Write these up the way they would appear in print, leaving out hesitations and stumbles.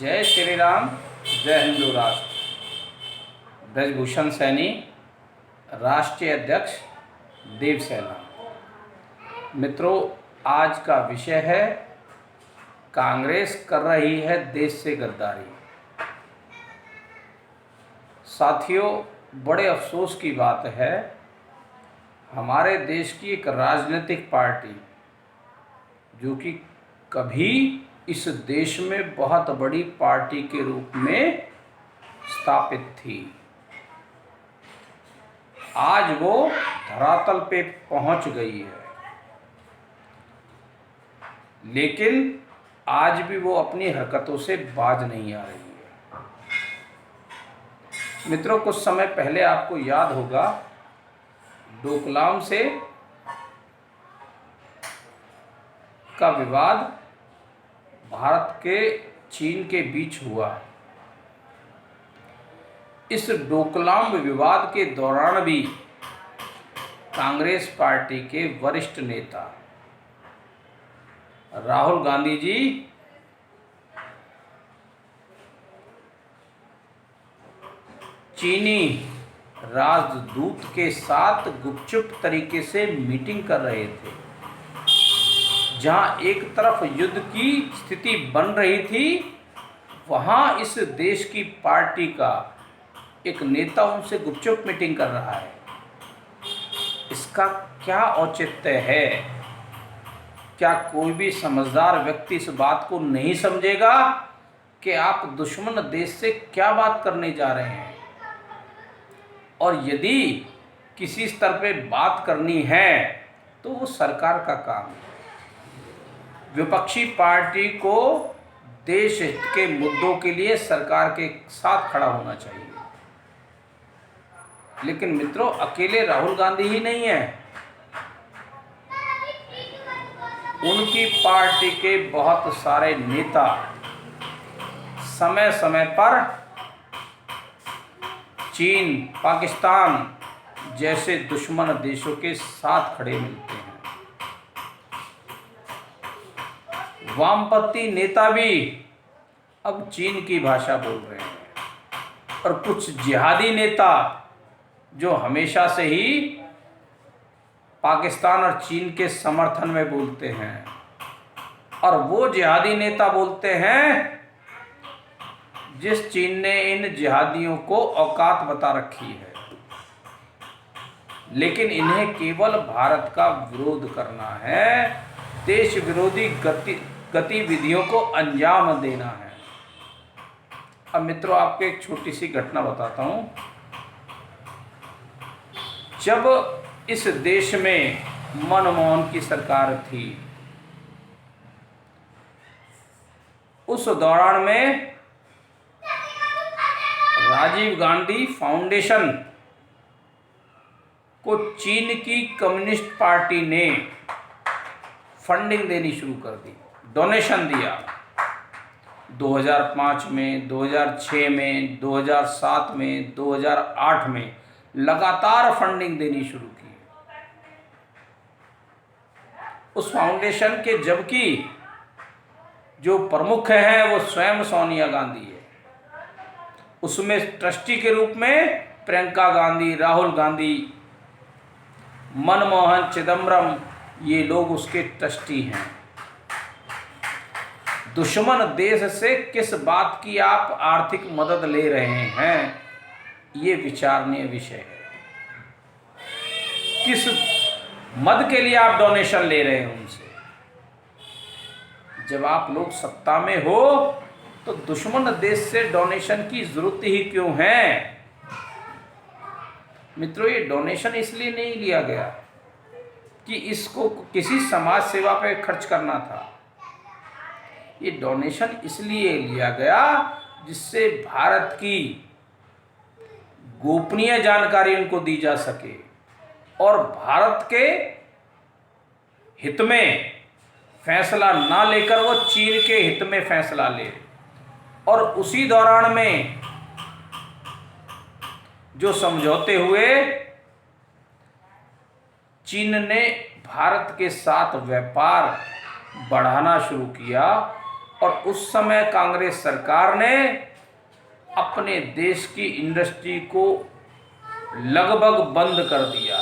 जय श्री राम, जय हिंदू राष्ट्र। ब्रजभूषण सैनी, राष्ट्रीय अध्यक्ष देवसेना। मित्रों, आज का विषय है कांग्रेस कर रही है देश से गद्दारी। साथियों, बड़े अफसोस की बात है, हमारे देश की एक राजनीतिक पार्टी जो कि कभी इस देश में बहुत बड़ी पार्टी के रूप में स्थापित थी, आज वो धरातल पे पहुंच गई है। लेकिन आज भी वो अपनी हरकतों से बाज नहीं आ रही है। मित्रों, कुछ समय पहले आपको याद होगा, डोकलाम से का विवाद भारत के चीन के बीच हुआ। इस डोकलाम विवाद के दौरान भी कांग्रेस पार्टी के वरिष्ठ नेता राहुल गांधी जी चीनी राजदूत के साथ गुपचुप तरीके से मीटिंग कर रहे थे, जहां एक तरफ युद्ध की स्थिति बन रही थी, वहां इस देश की पार्टी का एक नेता उनसे गुपचुप मीटिंग कर रहा है। इसका क्या औचित्य है? क्या कोई भी समझदार व्यक्ति इस बात को नहीं समझेगा कि आप दुश्मन देश से क्या बात करने जा रहे हैं? और यदि किसी स्तर पे बात करनी है तो वो सरकार का काम है। विपक्षी पार्टी को देश हित के मुद्दों के लिए सरकार के साथ खड़ा होना चाहिए। लेकिन मित्रों, अकेले राहुल गांधी ही नहीं है, उनकी पार्टी के बहुत सारे नेता समय समय पर चीन, पाकिस्तान जैसे दुश्मन देशों के साथ खड़े मिलते हैं। वामपंथी नेता भी अब चीन की भाषा बोल रहे हैं, और कुछ जिहादी नेता जो हमेशा से ही पाकिस्तान और चीन के समर्थन में बोलते हैं, और वो जिहादी नेता बोलते हैं जिस चीन ने इन जिहादियों को औकात बता रखी है। लेकिन इन्हें केवल भारत का विरोध करना है, देश विरोधी गतिविधियों को अंजाम देना है। अब मित्रों, आपको एक छोटी सी घटना बताता हूं। जब इस देश में मनमोहन की सरकार थी, उस दौरान में राजीव गांधी फाउंडेशन को चीन की कम्युनिस्ट पार्टी ने फंडिंग देनी शुरू कर दी, डोनेशन दिया। 2005 में, 2006 में, 2007 में, 2008 में लगातार फंडिंग देनी शुरू की उस फाउंडेशन के, जबकि जो प्रमुख हैं वो स्वयं सोनिया गांधी है। उसमें ट्रस्टी के रूप में प्रियंका गांधी, राहुल गांधी, मनमोहन, चिदम्बरम, ये लोग उसके ट्रस्टी हैं। दुश्मन देश से किस बात की आप आर्थिक मदद ले रहे हैं, ये विचारणीय विषय है। किस मद के लिए आप डोनेशन ले रहे हैं उनसे? जब आप लोग सत्ता में हो तो दुश्मन देश से डोनेशन की जरूरत ही क्यों है? मित्रों, ये डोनेशन इसलिए नहीं लिया गया कि इसको किसी समाज सेवा पे खर्च करना था। ये डोनेशन इसलिए लिया गया जिससे भारत की गोपनीय जानकारी उनको दी जा सके, और भारत के हित में फैसला ना लेकर वो चीन के हित में फैसला ले। और उसी दौरान में जो समझौते हुए, चीन ने भारत के साथ व्यापार बढ़ाना शुरू किया, और उस समय कांग्रेस सरकार ने अपने देश की इंडस्ट्री को लगभग बंद कर दिया,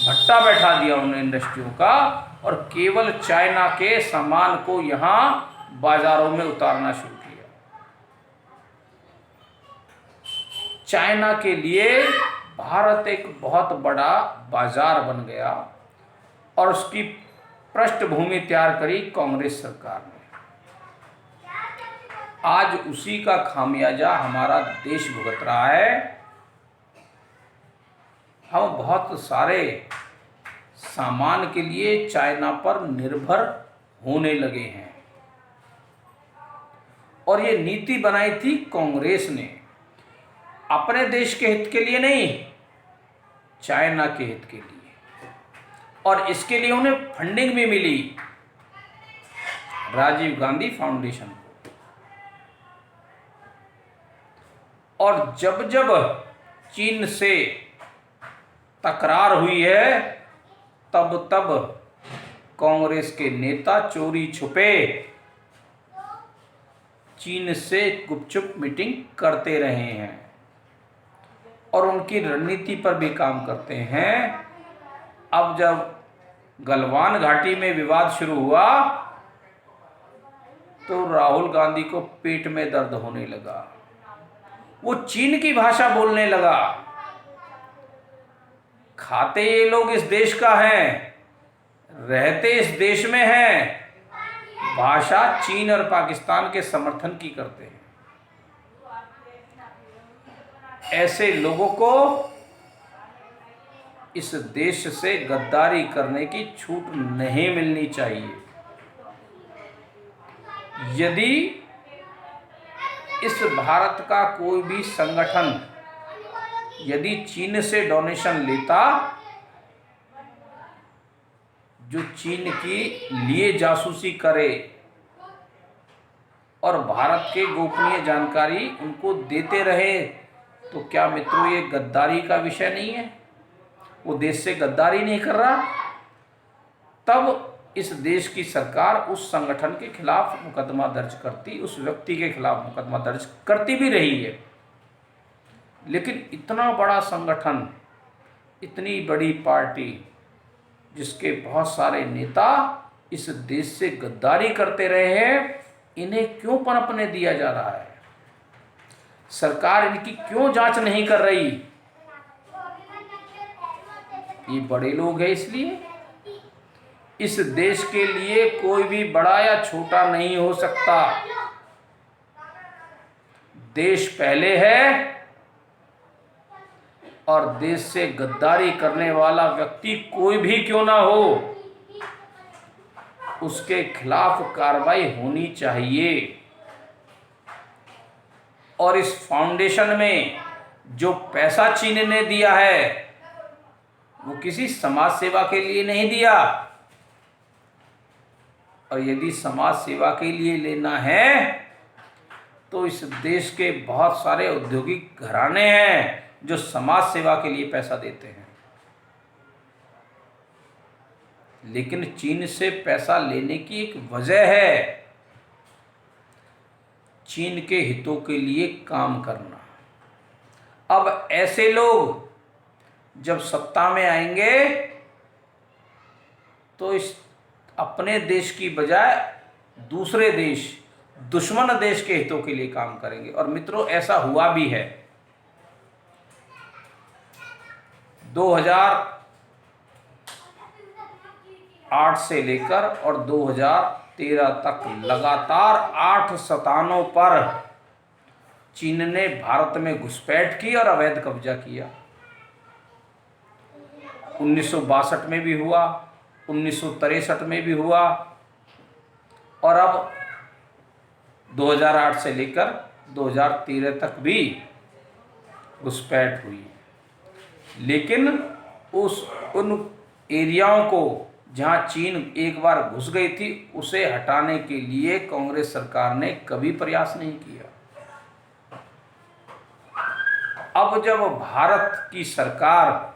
भट्टा बैठा दिया उन इंडस्ट्रियों का, और केवल चाइना के सामान को यहाँ बाजारों में उतारना शुरू किया। चाइना के लिए भारत एक बहुत बड़ा बाजार बन गया और उसकी पृष्ठभूमि तैयार करी कांग्रेस सरकार ने। आज उसी का खामियाजा हमारा देश भुगत रहा है। हम बहुत सारे सामान के लिए चाइना पर निर्भर होने लगे हैं, और ये नीति बनाई थी कांग्रेस ने, अपने देश के हित के लिए नहीं, चाइना के हित के लिए। और इसके लिए उन्हें फंडिंग भी मिली राजीव गांधी फाउंडेशन को। और जब जब चीन से तकरार हुई है, तब तब कांग्रेस के नेता चोरी छुपे चीन से गुपचुप मीटिंग करते रहे हैं और उनकी रणनीति पर भी काम करते हैं। अब जब गलवान घाटी में विवाद शुरू हुआ तो राहुल गांधी को पेट में दर्द होने लगा। वो चीन की भाषा बोलने लगा। खाते ये लोग इस देश का हैं, रहते इस देश में हैं, भाषा चीन और पाकिस्तान के समर्थन की करते हैं। ऐसे लोगों को इस देश से गद्दारी करने की छूट नहीं मिलनी चाहिए। यदि इस भारत का कोई भी संगठन यदि चीन से डोनेशन लेता, जो चीन की लिए जासूसी करे और भारत के गोपनीय जानकारी उनको देते रहे, तो क्या मित्रों ये गद्दारी का विषय नहीं है? वो देश से गद्दारी नहीं कर रहा? तब इस देश की सरकार उस संगठन के खिलाफ मुकदमा दर्ज करती, उस व्यक्ति के खिलाफ मुकदमा दर्ज करती भी रही है। लेकिन इतना बड़ा संगठन, इतनी बड़ी पार्टी जिसके बहुत सारे नेता इस देश से गद्दारी करते रहे हैं, इन्हें क्यों पनपने दिया जा रहा है? सरकार इनकी क्यों जांच नहीं कर रही? ये बड़े लोग हैं, इसलिए इस देश के लिए कोई भी बड़ा या छोटा नहीं हो सकता। देश पहले है और देश से गद्दारी करने वाला व्यक्ति कोई भी क्यों ना हो, उसके खिलाफ कार्रवाई होनी चाहिए। और इस फाउंडेशन में जो पैसा चीन ने दिया है वो किसी समाज सेवा के लिए नहीं दिया। और यदि समाज सेवा के लिए लेना है तो इस देश के बहुत सारे औद्योगिक घराने हैं जो समाज सेवा के लिए पैसा देते हैं। लेकिन चीन से पैसा लेने की एक वजह है, चीन के हितों के लिए काम करना। अब ऐसे लोग जब सत्ता में आएंगे तो इस अपने देश की बजाय दूसरे देश, दुश्मन देश के हितों के लिए काम करेंगे। और मित्रों, ऐसा हुआ भी है। 2008 से लेकर और 2013 तक लगातार 8 स्थानों पर चीन ने भारत में घुसपैठ की और अवैध कब्जा किया। 1962 में भी हुआ, 1963 में भी हुआ, और अब 2008 से लेकर 2013 तक भी घुसपैठ हुई। लेकिन उन एरियाओं को जहां चीन एक बार घुस गई थी, उसे हटाने के लिए कांग्रेस सरकार ने कभी प्रयास नहीं किया। अब जब भारत की सरकार,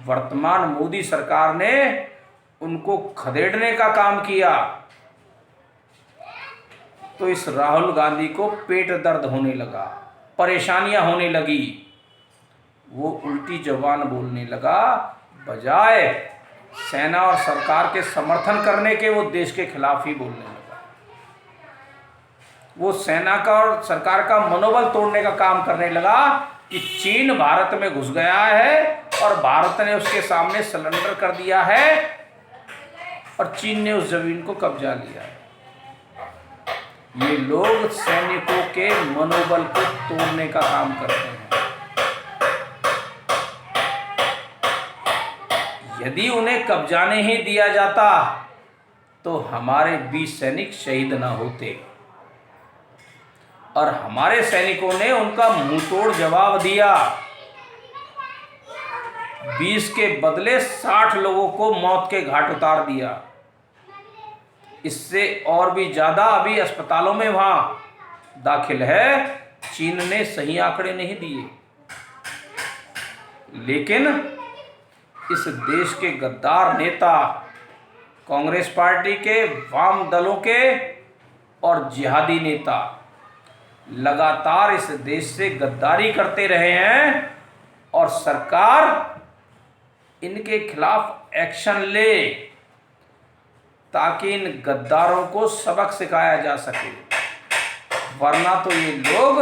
वर्तमान मोदी सरकार ने उनको खदेड़ने का काम किया, तो इस राहुल गांधी को पेट दर्द होने लगा, परेशानियां होने लगी। वो उल्टी जबान बोलने लगा, बजाय सेना और सरकार के समर्थन करने के वो देश के खिलाफ ही बोलने लगा। वो सेना का और सरकार का मनोबल तोड़ने का काम करने लगा कि चीन भारत में घुस गया है और भारत ने उसके सामने सरेंडर कर दिया है और चीन ने उस जमीन को कब्जा लिया है। ये लोग सैनिकों के मनोबल को तोड़ने का काम करते हैं। यदि उन्हें कब्जा नहीं दिया जाता तो हमारे 20 सैनिक शहीद न होते, और हमारे सैनिकों ने उनका मुंहतोड़ जवाब दिया। 20 के बदले 60 लोगों को मौत के घाट उतार दिया। इससे और भी ज्यादा अभी अस्पतालों में वहां दाखिल है। चीन ने सही आंकड़े नहीं दिए, लेकिन इस देश के गद्दार नेता, कांग्रेस पार्टी के, वाम दलों के और जिहादी नेता लगातार इस देश से गद्दारी करते रहे हैं और सरकार इनके खिलाफ एक्शन ले ताकि इन गद्दारों को सबक सिखाया जा सके। वरना तो ये लोग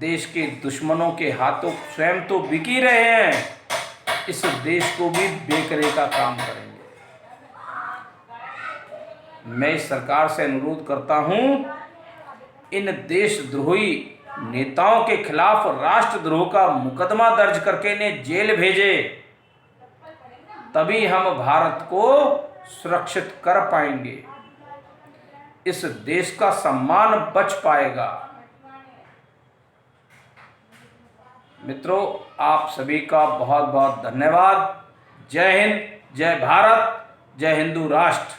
देश के दुश्मनों के हाथों स्वयं तो बिक ही रहे हैं, इस देश को भी बेकरे का काम करेंगे। मैं इस सरकार से अनुरोध करता हूं, इन देशद्रोही नेताओं के खिलाफ राष्ट्रद्रोह का मुकदमा दर्ज करके इन्हें जेल भेजे, तभी हम भारत को सुरक्षित कर पाएंगे। इस देश का सम्मान बच पाएगा। मित्रों, आप सभी का बहुत बहुत धन्यवाद। जय हिंद, जय भारत, जय हिंदू राष्ट्र।